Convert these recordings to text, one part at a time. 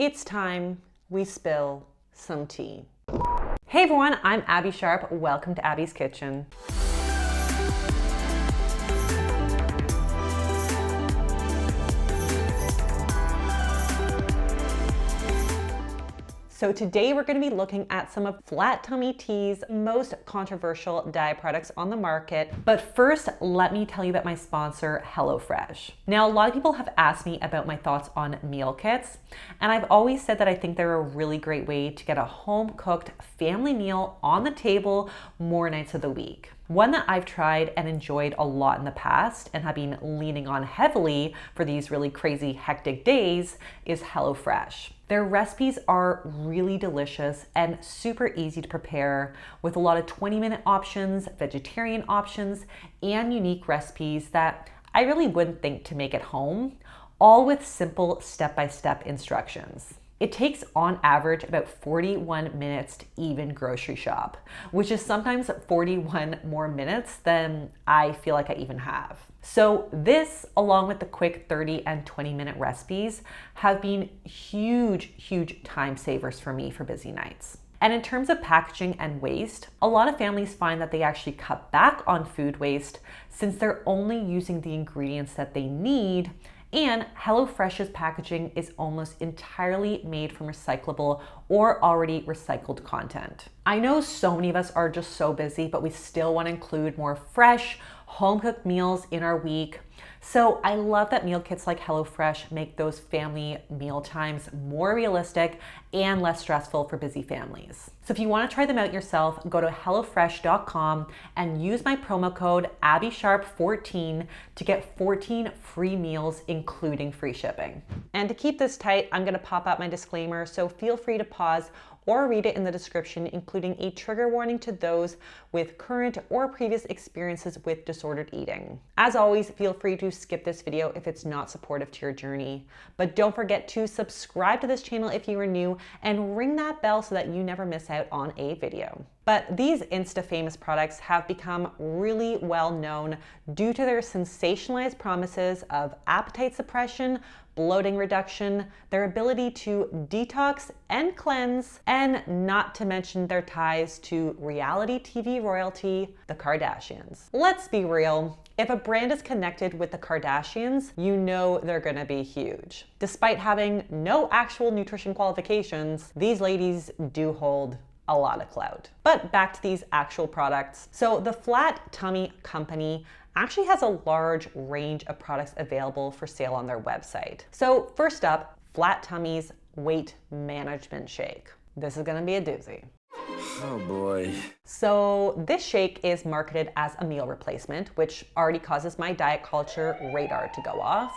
It's time we spill some tea. Hey everyone, I'm Abbey Sharp. Welcome to Abby's Kitchen. So today we're going to be looking at some of Flat Tummy Tea's most controversial diet products on the market. But first, let me tell you about my sponsor, HelloFresh. Now, a lot of people have asked me about my thoughts on meal kits, and I've always said that I think they're a really great way to get a home-cooked family meal on the table more nights of the week. One that I've tried and enjoyed a lot in the past and have been leaning on heavily for these really crazy, hectic days is HelloFresh. Their recipes are really delicious and super easy to prepare with a lot of 20-minute options, vegetarian options, and unique recipes that I really wouldn't think to make at home, all with simple step-by-step instructions. It takes on average about 41 minutes to even grocery shop, which is sometimes 41 more minutes than I feel like I even have. So this, along with the quick 30 and 20-minute recipes, have been huge time savers for me for busy nights. And in terms of packaging and waste, a lot of families find that they actually cut back on food waste since they're only using the ingredients that they need. And HelloFresh's packaging is almost entirely made from recyclable or already recycled content. I know so many of us are just so busy, but we still want to include more fresh, home-cooked meals in our week. So I love that meal kits like HelloFresh make those family meal times more realistic and less stressful for busy families. So if you want to try them out yourself, go to hellofresh.com and use my promo code AbbeySharp14 to get 14 free meals, including free shipping. And to keep this tight, I'm going to pop out my disclaimer, so feel free to pause or read it in the description, including a trigger warning to those with current or previous experiences with disordered eating. As always, feel free to skip this video if it's not supportive to your journey. But don't forget to subscribe to this channel if you are new and ring that bell so that you never miss out on a video. But these Insta-famous products have become really well known due to their sensationalized promises of appetite suppression, bloating reduction, their ability to detox and cleanse, and not to mention their ties to reality TV royalty, the Kardashians. Let's be real. If a brand is connected with the Kardashians, you know they're gonna be huge. Despite having no actual nutrition qualifications, these ladies do hold a lot of clout. But back to these actual products. So the Flat Tummy Company actually has a large range of products available for sale on their website. So first up, Flat Tummy's Weight Management Shake. This is gonna be a doozy. Oh boy. So this shake is marketed as a meal replacement, which already causes my diet culture radar to go off.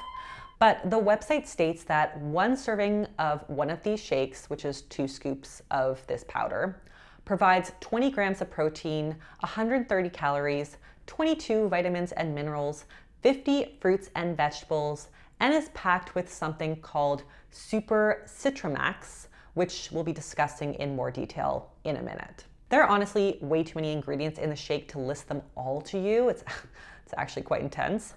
But the website states that one serving of one of these shakes, which is 2 scoops of this powder, provides 20 grams of protein, 130 calories, 22 vitamins and minerals, 50 fruits and vegetables, and is packed with something called Super Citramax, which we'll be discussing in more detail in a minute. There are honestly way too many ingredients in the shake to list them all to you. It's actually quite intense.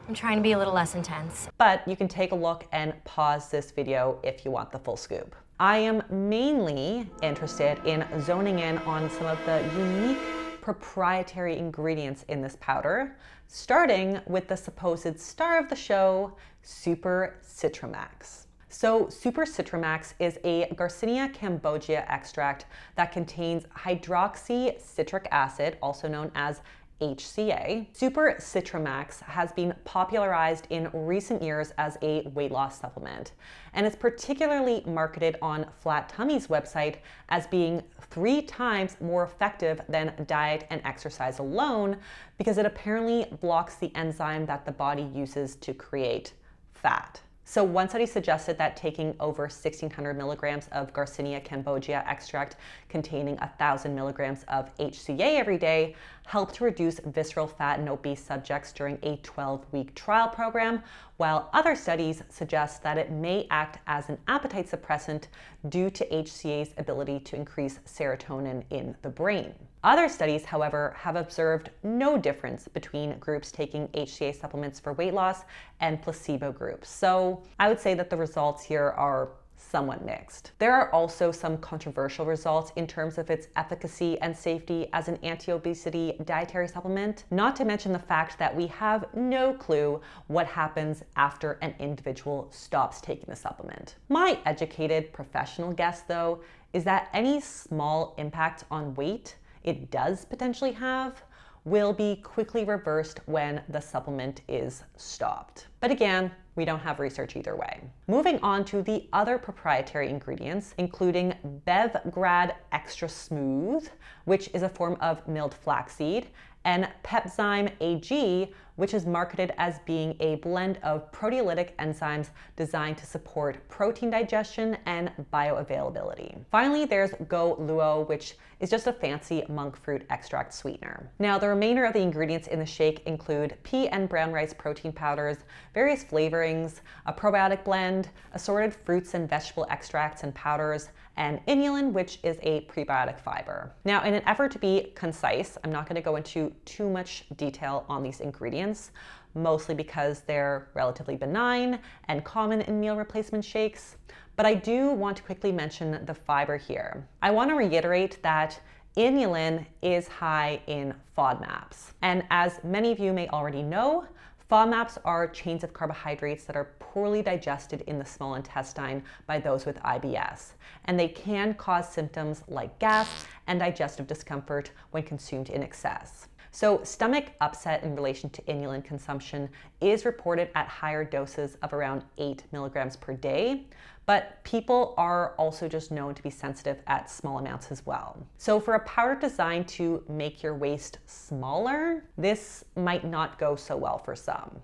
I'm trying to be a little less intense. But you can take a look and pause this video if you want the full scoop. I am mainly interested in zoning in on some of the unique proprietary ingredients in this powder, starting with the supposed star of the show, Super Citramax. So Super Citramax is a Garcinia cambogia extract that contains hydroxycitric acid, also known as HCA. Super Citramax has been popularized in recent years as a weight loss supplement, and it's particularly marketed on Flat Tummy's website as being 3 times more effective than diet and exercise alone because it apparently blocks the enzyme that the body uses to create fat. So one study suggested that taking over 1,600 milligrams of Garcinia cambogia extract containing 1,000 milligrams of HCA every day helped to reduce visceral fat in obese subjects during a 12-week trial program, while other studies suggest that it may act as an appetite suppressant due to HCA's ability to increase serotonin in the brain. Other studies, however, have observed no difference between groups taking HCA supplements for weight loss and placebo groups. So I would say that the results here are somewhat mixed. There are also some controversial results in terms of its efficacy and safety as an anti-obesity dietary supplement, not to mention the fact that we have no clue what happens after an individual stops taking the supplement. My educated professional guess, though, is that any small impact on weight it does potentially have will be quickly reversed when the supplement is stopped. But again, we don't have research either way. Moving on to the other proprietary ingredients, including Bevgrad Extra Smooth, which is a form of milled flaxseed, and Pepzyme AG, which is marketed as being a blend of proteolytic enzymes designed to support protein digestion and bioavailability. Finally, there's Go Luo, which is just a fancy monk fruit extract sweetener. Now, the remainder of the ingredients in the shake include pea and brown rice protein powders, various flavorings, a probiotic blend, assorted fruits and vegetable extracts and powders, and inulin, which is a prebiotic fiber. Now, in an effort to be concise, I'm not going to go into too much detail on these ingredients, mostly because they're relatively benign and common in meal replacement shakes. But I do want to quickly mention the fiber here. I want to reiterate that inulin is high in FODMAPs. And as many of you may already know, FODMAPs are chains of carbohydrates that are poorly digested in the small intestine by those with IBS, and they can cause symptoms like gas and digestive discomfort when consumed in excess. So stomach upset in relation to inulin consumption is reported at higher doses of around 8 milligrams per day, but people are also just known to be sensitive at small amounts as well. So for a powder designed to make your waist smaller, this might not go so well for some.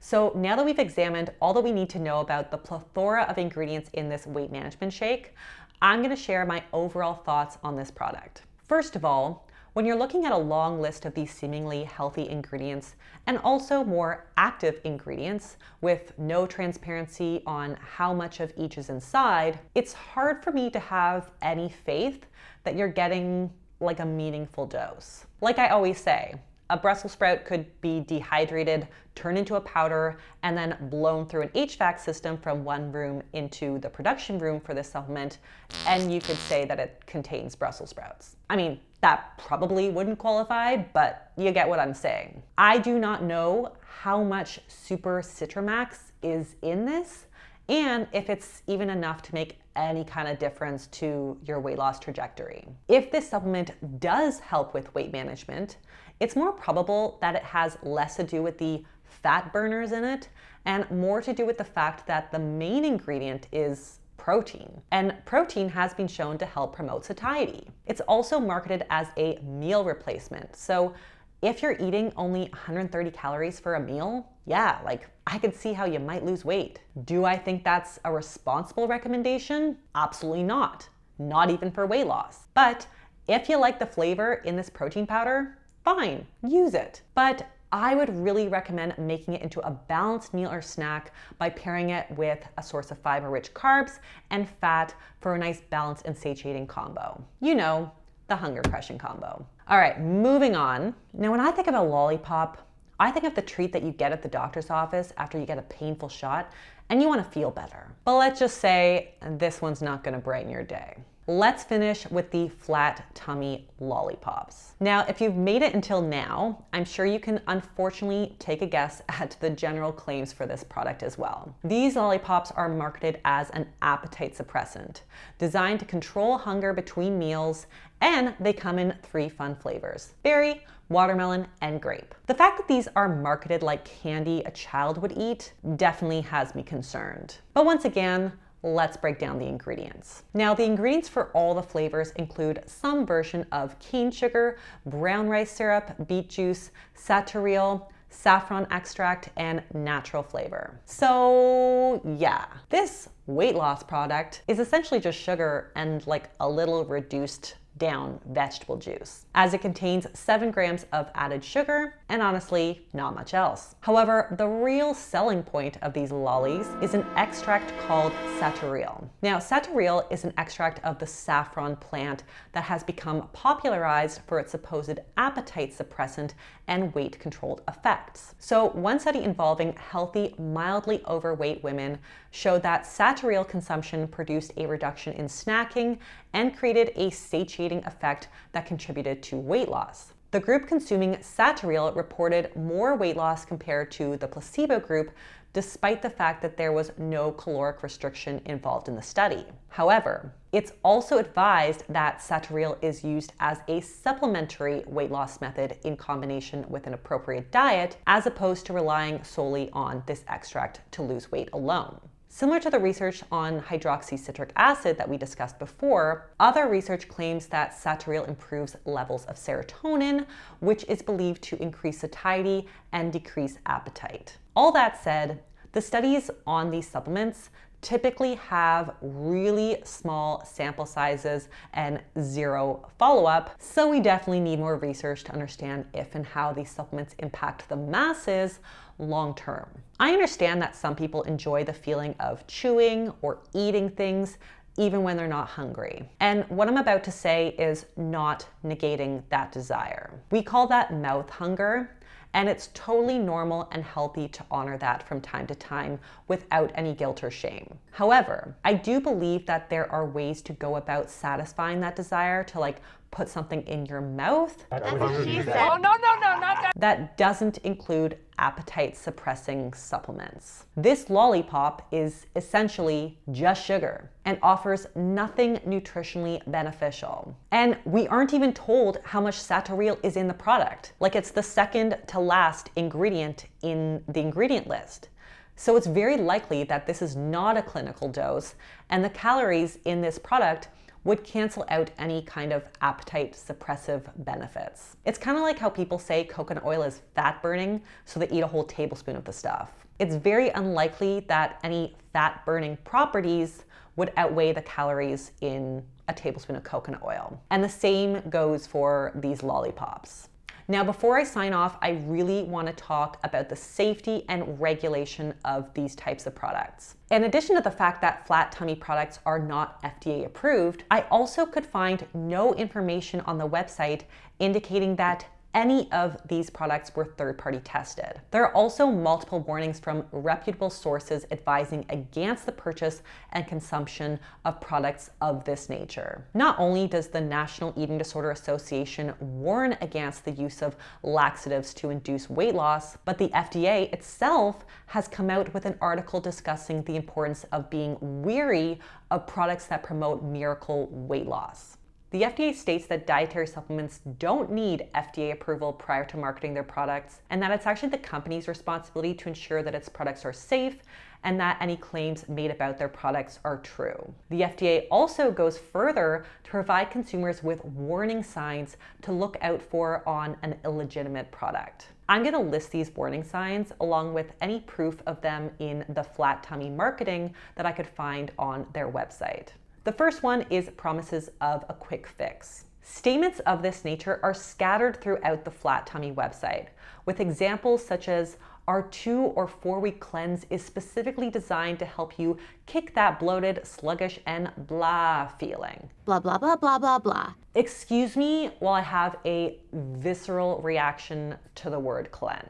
So now that we've examined all that we need to know about the plethora of ingredients in this weight management shake, I'm going to share my overall thoughts on this product. First of all, when you're looking at a long list of these seemingly healthy ingredients and also more active ingredients with no transparency on how much of each is inside, it's hard for me to have any faith that you're getting like a meaningful dose. Like I always say, a Brussels sprout could be dehydrated, turned into a powder, and then blown through an HVAC system from one room into the production room for this supplement, and you could say that it contains Brussels sprouts. I mean, that probably wouldn't qualify, but you get what I'm saying. I do not know how much Super Citramax is in this, and if it's even enough to make any kind of difference to your weight loss trajectory. If this supplement does help with weight management, it's more probable that it has less to do with the fat burners in it and more to do with the fact that the main ingredient is protein. And protein has been shown to help promote satiety. It's also marketed as a meal replacement. So if you're eating only 130 calories for a meal, yeah, like I could see how you might lose weight. Do I think that's a responsible recommendation? Absolutely not. Not even for weight loss. But if you like the flavor in this protein powder, fine, use it. But I would really recommend making it into a balanced meal or snack by pairing it with a source of fiber-rich carbs and fat for a nice balanced and satiating combo. You know, the hunger-crushing combo. All right, moving on. Now, when I think of a lollipop, I think of the treat that you get at the doctor's office after you get a painful shot and you want to feel better. But let's just say this one's not going to brighten your day. Let's finish with the flat tummy lollipops. Now, if you've made it until now, I'm sure you can unfortunately take a guess at the general claims for this product as well. These lollipops are marketed as an appetite suppressant, designed to control hunger between meals, and they come in 3 fun flavors: berry, watermelon, and grape. The fact that these are marketed like candy a child would eat definitely has me concerned. But once again, let's break down the ingredients. Now, the ingredients for all the flavors include some version of cane sugar, brown rice syrup, beet juice, saturil, saffron extract, and natural flavor. So yeah, this weight loss product is essentially just sugar and like a little reduced down vegetable juice, as it contains 7 grams of added sugar and honestly not much else. However, the real selling point of these lollies is an extract called saturil. Now, saturil is an extract of the saffron plant that has become popularized for its supposed appetite suppressant and weight controlled effects. So one study involving healthy, mildly overweight women showed that Saturil consumption produced a reduction in snacking and created a satiating effect that contributed to weight loss. The group consuming Saturil reported more weight loss compared to the placebo group, despite the fact that there was no caloric restriction involved in the study. However, it's also advised that Saturil is used as a supplementary weight loss method in combination with an appropriate diet, as opposed to relying solely on this extract to lose weight alone. Similar to the research on hydroxycitric acid that we discussed before, other research claims that Saturil improves levels of serotonin, which is believed to increase satiety and decrease appetite. All that said, the studies on these supplements typically have really small sample sizes and zero follow-up, so we definitely need more research to understand if and how these supplements impact the masses long term. I understand that some people enjoy the feeling of chewing or eating things even when they're not hungry. And what I'm about to say is not negating that desire. We call that mouth hunger, and it's totally normal and healthy to honor that from time to time without any guilt or shame. However, I do believe that there are ways to go about satisfying that desire to put something in your mouth. That's what she said. Oh, no, not that. That doesn't include appetite suppressing supplements. This lollipop is essentially just sugar and offers nothing nutritionally beneficial. And we aren't even told how much Saturil is in the product. It's the second to last ingredient in the ingredient list. So it's very likely that this is not a clinical dose, and the calories in this product would cancel out any kind of appetite suppressive benefits. It's kind of like how people say coconut oil is fat burning, so they eat a whole tablespoon of the stuff. It's very unlikely that any fat burning properties would outweigh the calories in a tablespoon of coconut oil. And the same goes for these lollipops. Now, before I sign off, I really want to talk about the safety and regulation of these types of products. In addition to the fact that flat tummy products are not FDA approved, I also could find no information on the website indicating that any of these products were third-party tested. There are also multiple warnings from reputable sources advising against the purchase and consumption of products of this nature. Not only does the National Eating Disorder Association warn against the use of laxatives to induce weight loss, but the FDA itself has come out with an article discussing the importance of being wary of products that promote miracle weight loss. The FDA states that dietary supplements don't need FDA approval prior to marketing their products, and that it's actually the company's responsibility to ensure that its products are safe and that any claims made about their products are true. The FDA also goes further to provide consumers with warning signs to look out for on an illegitimate product. I'm going to list these warning signs along with any proof of them in the flat tummy marketing that I could find on their website. The first one is promises of a quick fix. Statements of this nature are scattered throughout the Flat Tummy website, with examples such as, our 2 or 4 week cleanse is specifically designed to help you kick that bloated, sluggish, and blah feeling. Blah, blah, blah, blah, blah, blah. Excuse me while I have a visceral reaction to the word cleanse.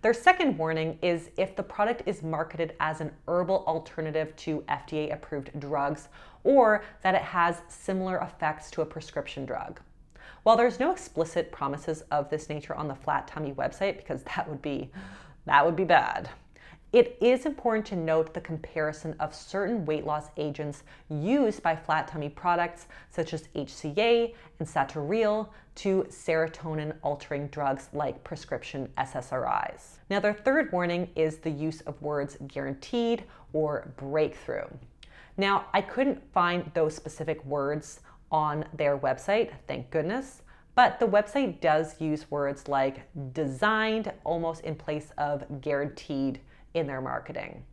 Their second warning is if the product is marketed as an herbal alternative to FDA-approved drugs, or that it has similar effects to a prescription drug. While there's no explicit promises of this nature on the Flat Tummy website, because that would be bad, it is important to note the comparison of certain weight loss agents used by flat tummy products, such as HCA and Saturil, to serotonin-altering drugs like prescription SSRIs. Now, their third warning is the use of words guaranteed or breakthrough. Now, I couldn't find those specific words on their website, thank goodness, but the website does use words like designed almost in place of guaranteed in their marketing.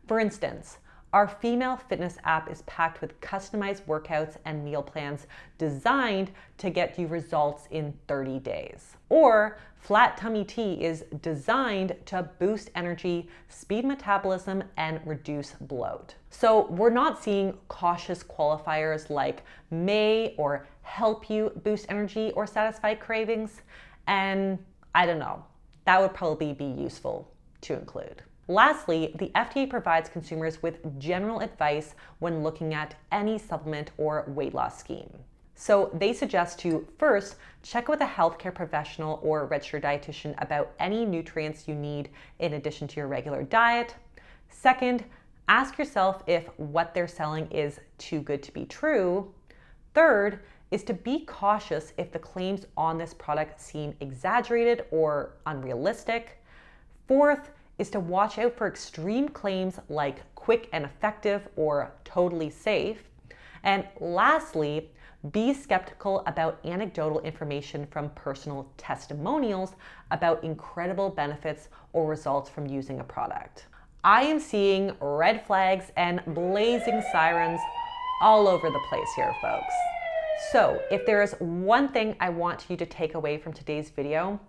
For instance, our female fitness app is packed with customized workouts and meal plans designed to get you results in 30 days. Or Flat Tummy Tea is designed to boost energy, speed metabolism, and reduce bloat. So we're not seeing cautious qualifiers like may or help you boost energy or satisfy cravings. And I don't know, that would probably be useful to include. Lastly, the FDA provides consumers with general advice when looking at any supplement or weight loss scheme. So they suggest to first check with a healthcare professional or registered dietitian about any nutrients you need in addition to your regular diet. Second, ask yourself if what they're selling is too good to be true. Third is to be cautious if the claims on this product seem exaggerated or unrealistic. Fourth is to watch out for extreme claims like quick and effective or totally safe. And lastly, be skeptical about anecdotal information from personal testimonials about incredible benefits or results from using a product. I am seeing red flags and blazing sirens all over the place here, folks. So if there is one thing I want you to take away from today's video,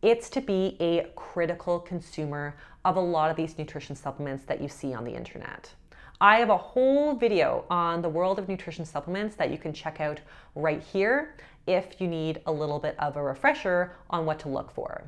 it's to be a critical consumer of a lot of these nutrition supplements that you see on the internet. I have a whole video on the world of nutrition supplements that you can check out right here if you need a little bit of a refresher on what to look for.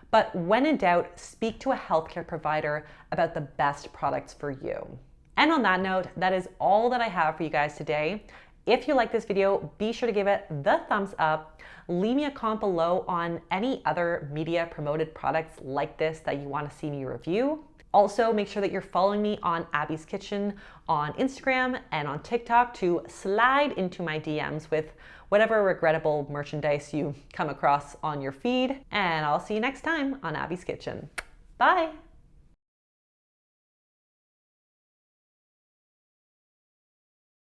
But when in doubt, speak to a healthcare provider about the best products for you. And on that note, that is all that I have for you guys today. If you like this video, be sure to give it the thumbs up. Leave me a comment below on any other media promoted products like this that you want to see me review. Also, make sure that you're following me on Abbey's Kitchen on Instagram and on TikTok to slide into my DMs with whatever regrettable merchandise you come across on your feed. And I'll see you next time on Abbey's Kitchen. Bye!